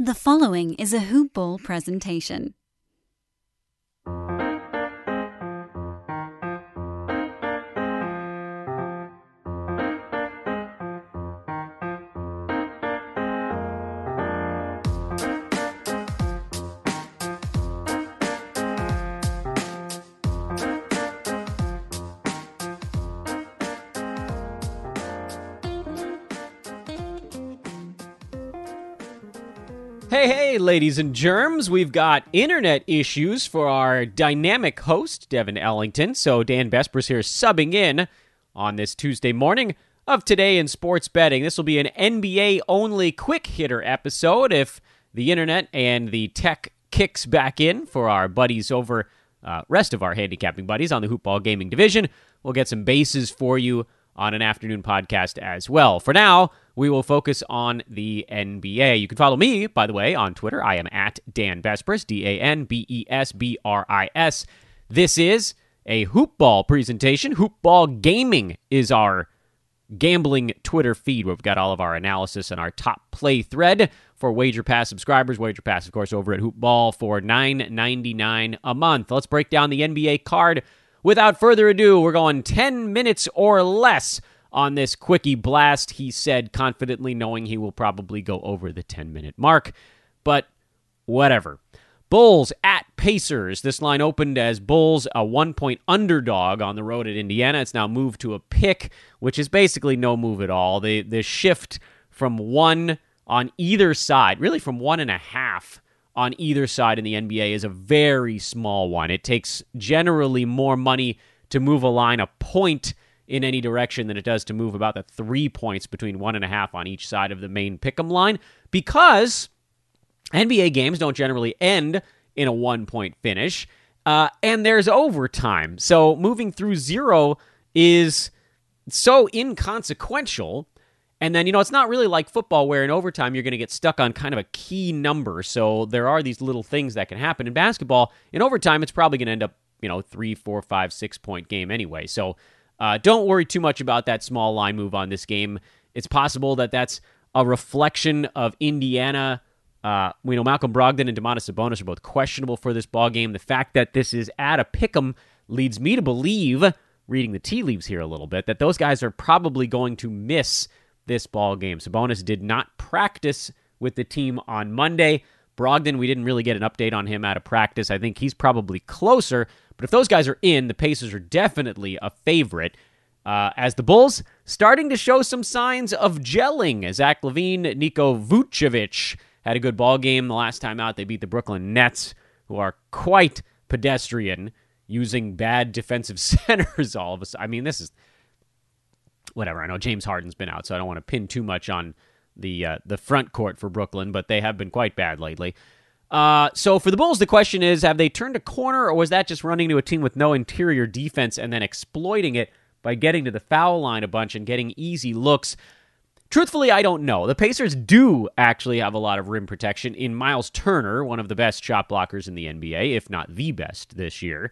The following is a Hoop Ball presentation. Hey, ladies and germs, we've got internet issues for our dynamic host, Devin Ellington. So Dan Besbris here subbing in on this Tuesday morning of Today in Sports Betting. This will be an NBA-only quick hitter episode if the internet and the tech kicks back in for our buddies over, rest of our handicapping buddies on the Hoop Ball Gaming Division. We'll get some bases for you on an afternoon podcast as well. For now, we will focus on the NBA. You can follow me, by the way, on Twitter. I am at Dan Besbris, DanBesbris. This is a Hoop Ball presentation. Hoop Ball Gaming is our gambling Twitter feed where we've got all of our analysis and our top play thread for Wager Pass subscribers. Wager Pass, of course, over at Hoop Ball for $9.99 a month. Let's break down the NBA card. Without further ado, we're going 10 minutes or less on this quickie blast, he said confidently, knowing he will probably go over the 10-minute mark. But whatever. Bulls at Pacers. This line opened as Bulls a 1-point underdog on the road at Indiana. It's now moved to a pick, which is basically no move at all. The shift from 1 on either side, really from 1.5 on either side in the NBA is a very small one. It takes generally more money to move a line a point in any direction than it does to move about the 3 points between 1.5 on each side of the main pick'em line, because NBA games don't generally end in a 1-point finish, and there's overtime. So moving through 0 is so inconsequential. And then, it's not really like football where in overtime you're going to get stuck on kind of a key number. So there are these little things that can happen. In basketball, in overtime, it's probably going to end up, 3, 4, 5, 6-point game anyway. So don't worry too much about that small line move on this game. It's possible that that's a reflection of Indiana. Malcolm Brogdon and Domantas Sabonis are both questionable for this ball game. The fact that this is at a pick'em leads me to believe, reading the tea leaves here a little bit, that those guys are probably going to miss this ball game. Sabonis did not practice with the team on Monday. Brogdon, we didn't really get an update on him out of practice. I think he's probably closer, but if those guys are in, the Pacers are definitely a favorite. As the Bulls starting to show some signs of gelling. Zach LaVine, Niko Vucevic had a good ball game the last time out. They beat the Brooklyn Nets, who are quite pedestrian, using bad defensive centers all of a sudden. I mean, this is whatever. I know James Harden's been out, so I don't want to pin too much on the front court for Brooklyn, but they have been quite bad lately. So for the Bulls, the question is, have they turned a corner, or was that just running to a team with no interior defense and then exploiting it by getting to the foul line a bunch and getting easy looks? Truthfully, I don't know. The Pacers do actually have a lot of rim protection in Miles Turner, one of the best shot blockers in the NBA, if not the best this year.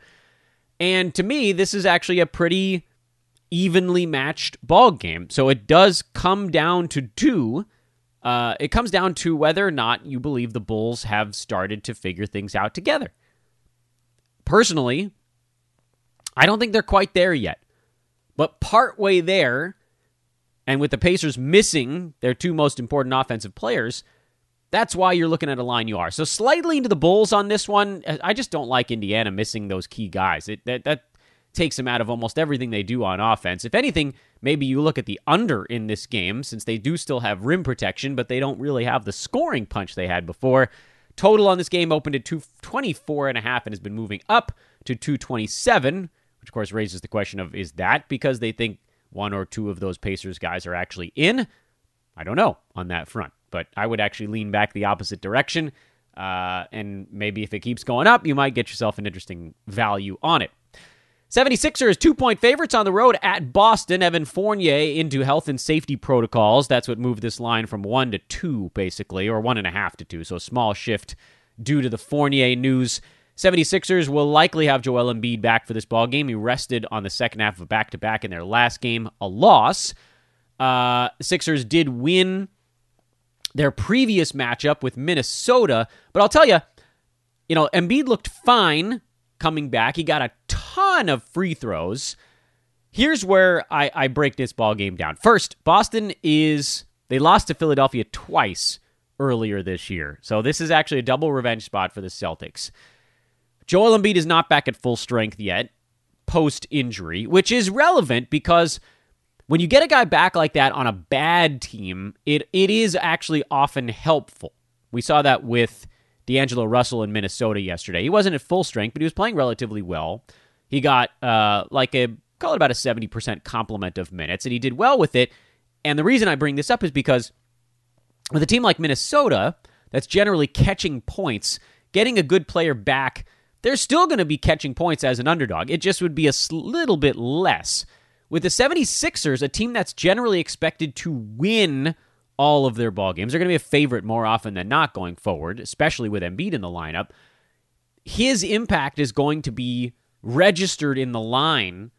And to me, this is actually a pretty evenly matched ball game. So it does come down to it comes down to whether or not you believe the Bulls have started to figure things out together. Personally, I don't think they're quite there yet. But partway there, and with the Pacers missing their two most important offensive players, that's why you're looking at a line you are. So slightly into the Bulls on this one. I just don't like Indiana missing those key guys. That takes them out of almost everything they do on offense. If anything, maybe you look at the under in this game, since they do still have rim protection, but they don't really have the scoring punch they had before. Total on this game opened at 224.5 and has been moving up to 227, which of course raises the question of, is that because they think one or two of those Pacers guys are actually in? I don't know on that front, but I would actually lean back the opposite direction, and maybe if it keeps going up, you might get yourself an interesting value on it. 76ers 2-point favorites on the road at Boston. Evan Fournier into health and safety protocols. That's what moved this line from 1 to 2, basically, or 1.5 to 2. So a small shift due to the Fournier news. 76ers will likely have Joel Embiid back for this ballgame. He rested on the second half of a back-to-back in their last game, a loss. Sixers did win their previous matchup with Minnesota. But I'll tell you, Embiid looked fine coming back. He got a ton of free throws. Here's where I break this ball game down. First, Boston they lost to Philadelphia twice earlier this year. So this is actually a double revenge spot for the Celtics. Joel Embiid is not back at full strength yet, post-injury, which is relevant because when you get a guy back like that on a bad team, it is actually often helpful. We saw that with D'Angelo Russell in Minnesota yesterday. He wasn't at full strength, but he was playing relatively well. He got call it about a 70% complement of minutes, and he did well with it. And the reason I bring this up is because with a team like Minnesota, that's generally catching points, getting a good player back, they're still going to be catching points as an underdog. It just would be a little bit less. With the 76ers, a team that's generally expected to win all of their ball games, they're going to be a favorite more often than not going forward, especially with Embiid in the lineup. His impact is going to be registered in the line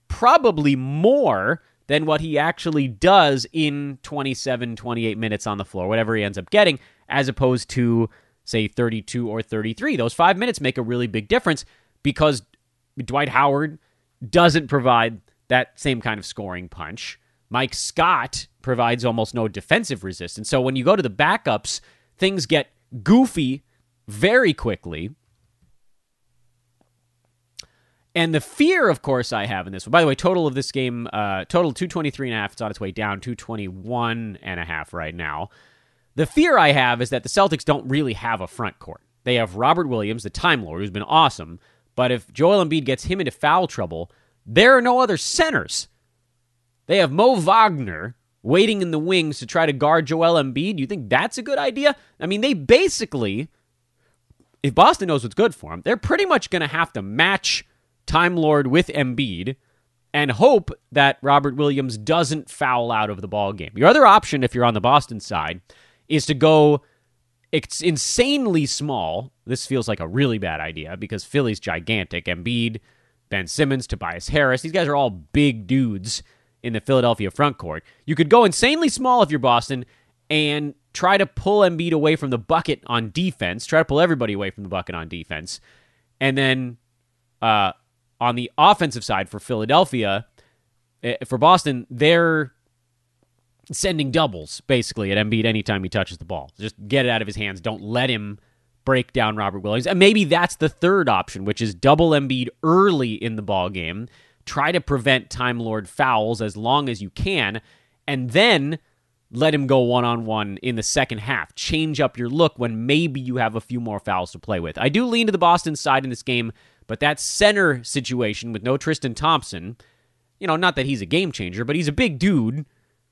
probably more than what he actually does in 27, 28 minutes on the floor, whatever he ends up getting, as opposed to, say, 32 or 33. Those 5 minutes make a really big difference because Dwight Howard doesn't provide that same kind of scoring punch. Mike Scott provides almost no defensive resistance. So when you go to the backups, things get goofy very quickly. And the fear, of course, I have in this one. By the way, total of this game, total 223.5. It's on its way down, 221.5 right now. The fear I have is that the Celtics don't really have a front court. They have Robert Williams, the Time Lord, who's been awesome. But if Joel Embiid gets him into foul trouble, there are no other centers. They have Mo Wagner waiting in the wings to try to guard Joel Embiid. You think that's a good idea? I mean, they basically, if Boston knows what's good for them, they're pretty much going to have to match Time Lord with Embiid and hope that Robert Williams doesn't foul out of the ball game. Your other option, if you're on the Boston side, is to go insanely small. This feels like a really bad idea because Philly's gigantic. Embiid, Ben Simmons, Tobias Harris, these guys are all big dudes in the Philadelphia front court. You could go insanely small if you're Boston and try to pull Embiid away from the bucket on defense, try to pull everybody away from the bucket on defense, and then on the offensive side for Philadelphia, for Boston, they're sending doubles, basically, at Embiid anytime he touches the ball. Just get it out of his hands. Don't let him break down Robert Williams. And maybe that's the third option, which is double Embiid early in the ball game. Try to prevent Time Lord fouls as long as you can, and then let him go one-on-one in the second half. Change up your look when maybe you have a few more fouls to play with. I do lean to the Boston side in this game, but that center situation with no Tristan Thompson, not that he's a game changer, but he's a big dude.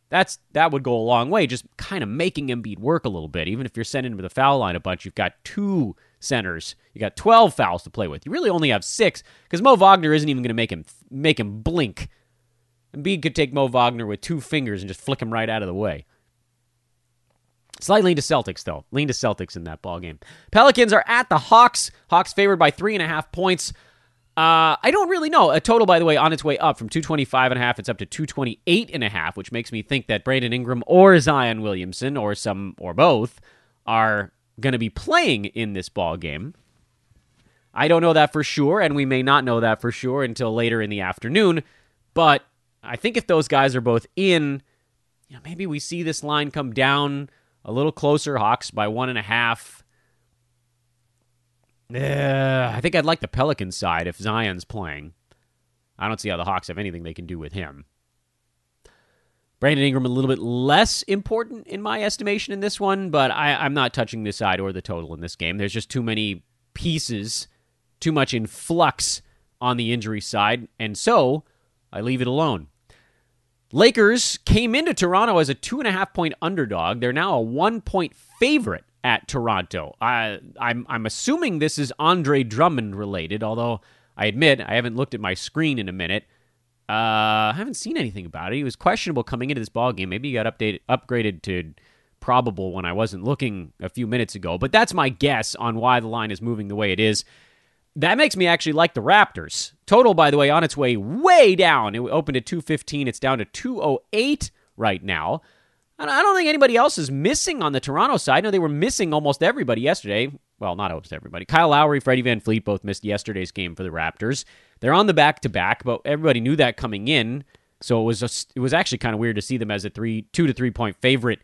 That would go a long way, just kind of making Embiid work a little bit. Even if you're sending him to the foul line a bunch, you've got two centers. You got 12 fouls to play with. You really only have 6 because Mo Wagner isn't even going to make him blink. Embiid could take Mo Wagner with 2 fingers and just flick him right out of the way. Slight lean to Celtics, though. Lean to Celtics in that ball game. Pelicans are at the Hawks. Hawks favored by 3.5 points. I don't really know. A total, by the way, on its way up from 225.5. It's up to 228.5, which makes me think that Brandon Ingram or Zion Williamson or both are going to be playing in this ball game. I don't know that for sure, and we may not know that for sure until later in the afternoon. But I think if those guys are both in, maybe we see this line come down a little closer. Hawks by 1.5. I think I'd like the Pelicans side if Zion's playing. I don't see how the Hawks have anything they can do with him. Brandon Ingram a little bit less important in my estimation in this one, but I'm not touching this side or the total in this game. There's just too many pieces, too much in flux on the injury side, and so I leave it alone. Lakers came into Toronto as a 2.5-point underdog. They're now a 1-point favorite at Toronto. I'm assuming this is Andre Drummond related, although I admit I haven't looked at my screen in a minute. I haven't seen anything about it. He was questionable coming into this ballgame. Maybe he got upgraded to probable when I wasn't looking a few minutes ago, but that's my guess on why the line is moving the way it is. That makes me actually like the Raptors. Total, by the way, on its way down. It opened at 215. It's down to 208 right now. I don't think anybody else is missing on the Toronto side. I know they were missing almost everybody yesterday. Well, not almost everybody. Kyle Lowry, Freddie VanVleet both missed yesterday's game for the Raptors. They're on the back-to-back, but everybody knew that coming in. So it was actually kind of weird to see them as a 2 to 3 point favorite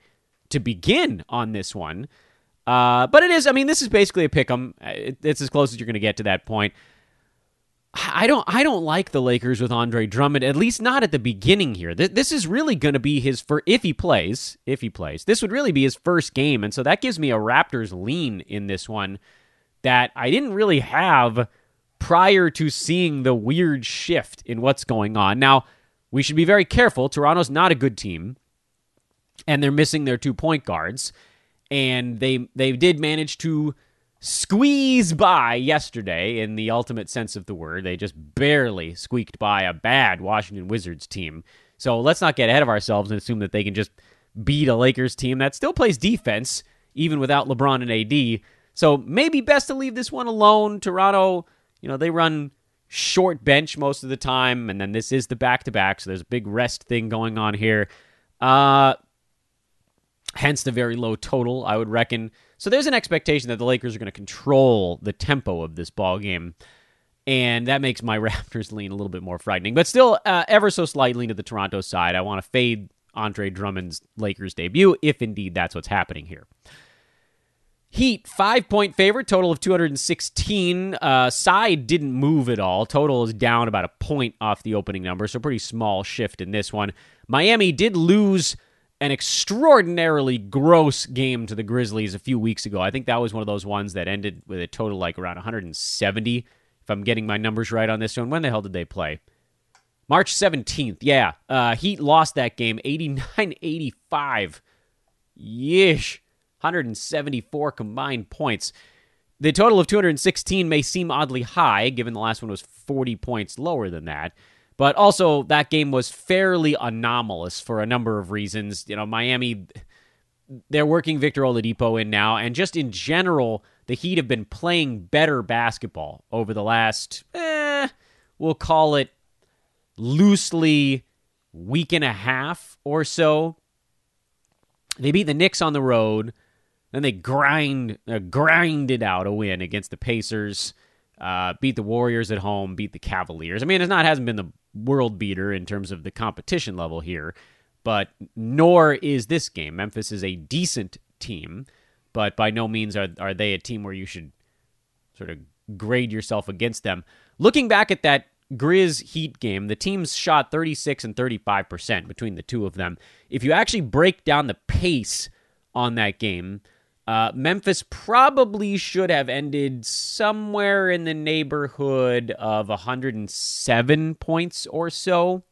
to begin on this one. But it is, this is basically a pick-em. It's as close as you're going to get to that point. I don't like the Lakers with Andre Drummond, at least not at the beginning here. This is really going to be his first, if he plays, this would really be his first game. And so that gives me a Raptors lean in this one that I didn't really have prior to seeing the weird shift in what's going on. Now, we should be very careful. Toronto's not a good team, and they're missing their 2 point guards. And they did manage to squeeze by yesterday in the ultimate sense of the word. They just barely squeaked by a bad Washington Wizards team. So let's not get ahead of ourselves and assume that they can just beat a Lakers team that still plays defense, even without LeBron and AD. So maybe best to leave this one alone. Toronto, they run short bench most of the time, and then this is the back-to-back, so there's a big rest thing going on here. Hence the very low total, I would reckon. So there's an expectation that the Lakers are going to control the tempo of this ball game, and that makes my Raptors lean a little bit more frightening. But still, ever so slightly to the Toronto side. I want to fade Andre Drummond's Lakers debut, if indeed that's what's happening here. Heat, 5-point favorite, total of 216. Side didn't move at all. Total is down about a point off the opening number, so pretty small shift in this one. Miami did lose an extraordinarily gross game to the Grizzlies a few weeks ago. I think that was one of those ones that ended with a total like around 170, if I'm getting my numbers right on this one. When the hell did they play? March 17th, yeah. Heat lost that game 89-85. Yeesh. 174 combined points. The total of 216 may seem oddly high, given the last one was 40 points lower than that. But also, that game was fairly anomalous for a number of reasons. Miami, they're working Victor Oladipo in now, and just in general, the Heat have been playing better basketball over the last, we'll call it loosely week and a half or so. They beat the Knicks on the road. Then they grinded out a win against the Pacers, beat the Warriors at home, beat the Cavaliers. It hasn't been the world beater in terms of the competition level here, but nor is this game. Memphis is a decent team, but by no means are they a team where you should sort of grade yourself against them. Looking back at that Grizz Heat game, the teams shot 36 and 35% between the two of them. If you actually break down the pace on that game, Memphis probably should have ended somewhere in the neighborhood of 107 points or so.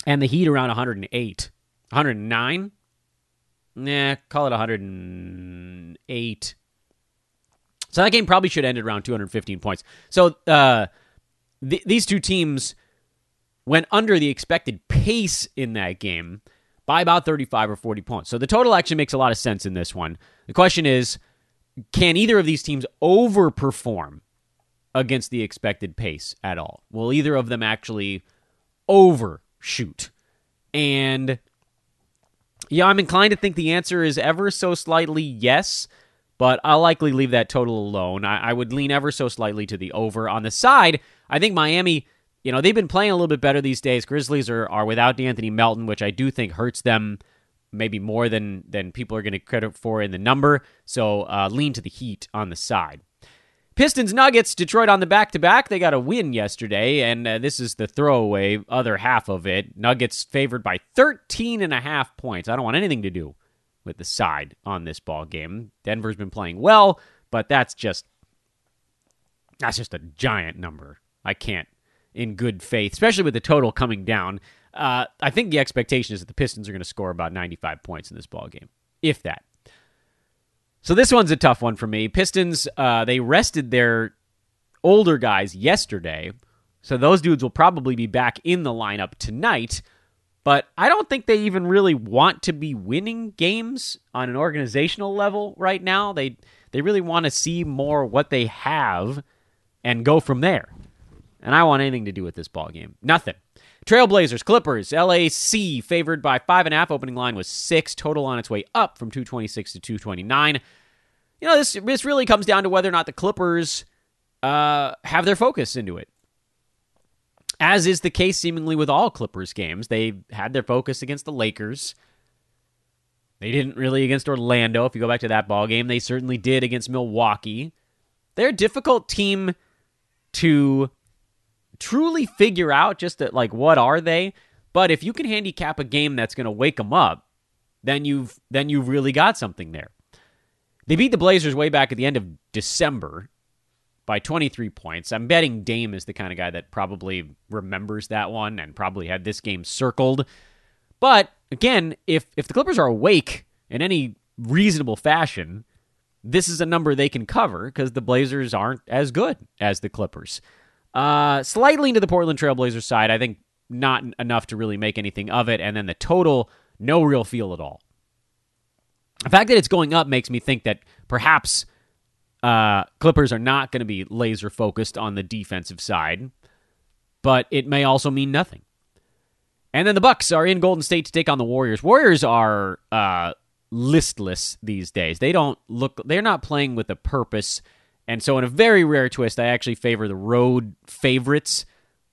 And the Heat around 108. 109? Call it 108. So that game probably should have ended around 215 points. So these two teams went under the expected pace in that game by about 35 or 40 points. So the total actually makes a lot of sense in this one. The question is, can either of these teams overperform against the expected pace at all? Will either of them actually overshoot? And yeah, I'm inclined to think the answer is ever so slightly yes, but I'll likely leave that total alone. I would lean ever so slightly to the over. On the side, I think Miami, they've been playing a little bit better these days. Grizzlies are without DeAnthony Melton, which I do think hurts them maybe more than people are going to credit for in the number. So lean to the Heat on the side. Pistons Nuggets, Detroit on the back-to-back. They got a win yesterday, and this is the throwaway other half of it. Nuggets favored by 13.5 points. I don't want anything to do with the side on this ball game. Denver's been playing well, but that's just a giant number. I can't, in good faith, especially with the total coming down. I think the expectation is that the Pistons are going to score about 95 points in this ball game, if that. So this one's a tough one for me. Pistons, they rested their older guys yesterday, so those dudes will probably be back in the lineup tonight. But I don't think they even really want to be winning games on an organizational level right now. They really want to see more what they have and go from there. And I want anything to do with this ball game. Nothing. Trailblazers, Clippers, LAC favored by 5.5. Opening line was 6. Total on its way up from 226 to 229. This really comes down to whether or not the Clippers have their focus into it. As is the case seemingly with all Clippers games. They had their focus against the Lakers. They didn't really against Orlando. If you go back to that ball game, they certainly did against Milwaukee. They're a difficult team to truly figure out just that, like, what are they? But if you can handicap a game that's going to wake them up, then you've really got something there. They beat the Blazers way back at the end of December by 23 points. I'm betting Dame is the kind of guy that probably remembers that one and probably had this game circled. But again, if the Clippers are awake in any reasonable fashion, this is a number they can cover because the Blazers aren't as good as the Clippers. Slightly into the Portland Trailblazers side, I think not enough to really make anything of it. And then the total, no real feel at all. The fact that it's going up makes me think that perhaps Clippers are not going to be laser focused on the defensive side, but it may also mean nothing. And then the Bucks are in Golden State to take on the Warriors. Warriors are listless these days. They're not playing with a purpose. And so in a very rare twist, I actually favor the road favorites,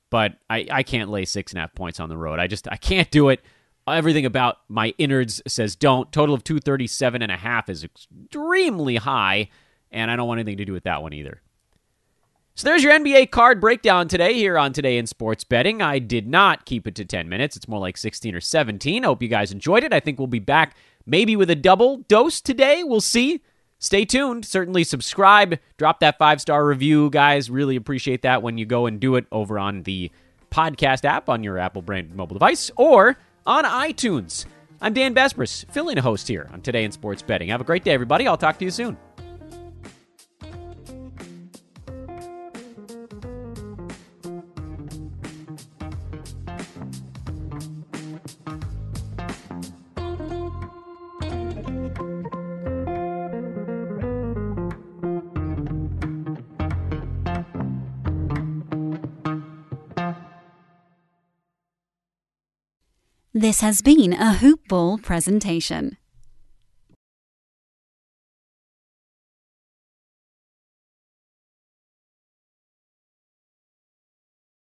but I can't lay 6.5 points on the road. I can't do it. Everything about my innards says don't. Total of 237.5 is extremely high, and I don't want anything to do with that one either. So there's your NBA card breakdown today here on Today in Sports Betting. I did not keep it to 10 minutes. It's more like 16 or 17. I hope you guys enjoyed it. I think we'll be back maybe with a double dose today. We'll see. Stay tuned. Certainly subscribe. Drop that 5-star review, guys. Really appreciate that when you go and do it over on the podcast app on your Apple-branded mobile device or on iTunes. I'm Dan Besbris, filling a host here on Today in Sports Betting. Have a great day, everybody. I'll talk to you soon. This has been a Hoop Ball presentation.